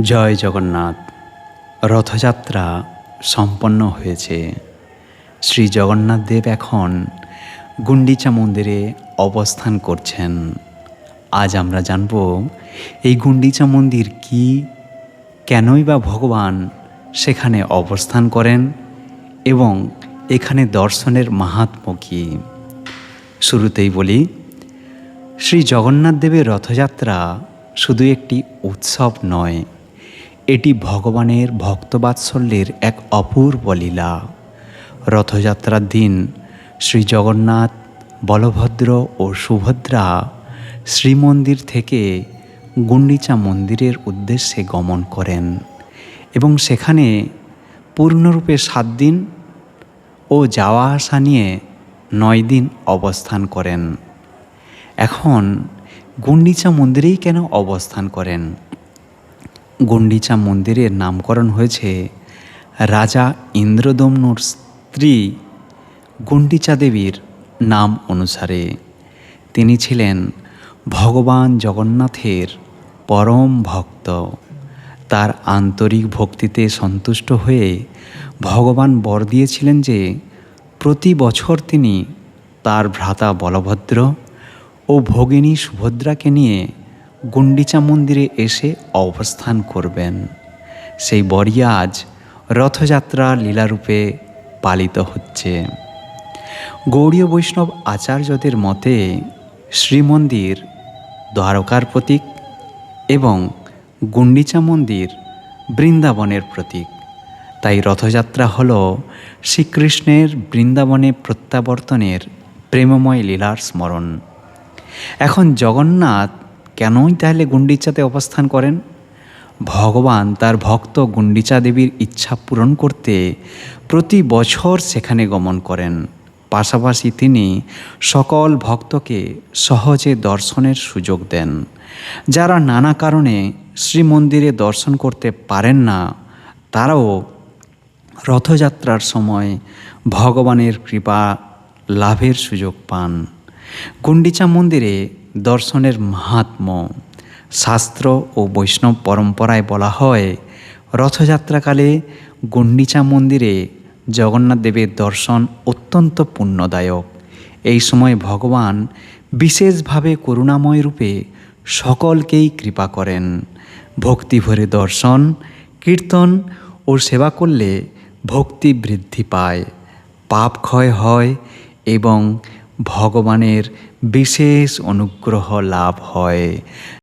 জয় জগন্নাথ। রথযাত্রা সম্পন্ন হয়েছে। শ্রী জগন্নাথ দেব এখন গুন্ডিচা মন্দিরে অবস্থান করছেন। আজ আমরা জানব এই গুন্ডিচা মন্দির কি, কেনই বা ভগবান সেখানে অবস্থান করেন এবং এখানে দর্শনের মাহাত্ম্য কী। শুরুতেই বলি, শ্রী জগন্নাথ দেবের রথযাত্রা শুধু একটি উৎসব নয়, এটি ভগবানের ভক্তবাৎসল্যের এক অপূর্ব লীলা। রথযাত্রার দিন শ্রী জগন্নাথ, বলভদ্র ও সুভদ্রা শ্রীমন্দির থেকে গুন্ডিচা মন্দিরের উদ্দেশ্যে গমন করেন এবং সেখানে পূর্ণরূপে 7 দিন ও যাওয়া আসা নিয়ে 9 দিন অবস্থান করেন। এখন গুন্ডিচা মন্দিরেই কেন অবস্থান করেন? গুন্ডিচা মন্দিরের নামকরণ হয়েছে রাজা ইন্দ্রদম্নুর স্ত্রী গুন্ডিচা দেবীর নাম অনুসারে। তিনি ছিলেন ভগবান জগন্নাথের পরম ভক্ত। তার আন্তরিক ভক্তিতে সন্তুষ্ট হয়ে ভগবান বর দিয়েছিলেন যে প্রতি বছর তিনি তার ভ্রাতা বলভদ্র ও ভগিনী সুভদ্রাকে নিয়ে গুন্ডিচা মন্দিরে এসে অবস্থান করবেন। সেই বরই আজ রথযাত্রা লীলারূপে পালিত হচ্ছে। গৌড়ীয় বৈষ্ণব আচার্যদের মতে শ্রীমন্দির দ্বারকার প্রতীক এবং গুন্ডিচা মন্দির বৃন্দাবনের প্রতীক। তাই রথযাত্রা হল শ্রীকৃষ্ণের বৃন্দাবনে প্রত্যাবর্তনের প্রেমময় লীলার স্মরণ। এখন জগন্নাথ কেনই তাহলে গুন্ডিচাতে অবস্থান করেন? ভগবান তার ভক্ত গুন্ডিচা দেবীর ইচ্ছা পূরণ করতে প্রতি বছর সেখানে গমন করেন। পাশাপাশি তিনি সকল ভক্তকে সহজে দর্শনের সুযোগ দেন। যারা নানা কারণে শ্রীমন্দিরে দর্শন করতে পারেন না, তারাও রথযাত্রার সময় ভগবানের কৃপা লাভের সুযোগ পান। গুন্ডিচা মন্দিরে দর্শনের মাহাত্ম্য। শাস্ত্র ও বৈষ্ণব পরম্পরায় বলা হয়, রথযাত্রাকালে গুন্ডিচা মন্দিরে জগন্নাথ দেবের দর্শন অত্যন্ত পুণ্যদায়ক। এই সময় ভগবান বিশেষভাবে করুণাময় রূপে সকলকেই কৃপা করেন। ভক্তি ভরে দর্শন, কীর্তন ও সেবা করলে ভক্তি বৃদ্ধি পায়, পাপ ক্ষয় হয় এবং ভগবানের বিশেষ অনুগ্রহ লাভ হয়।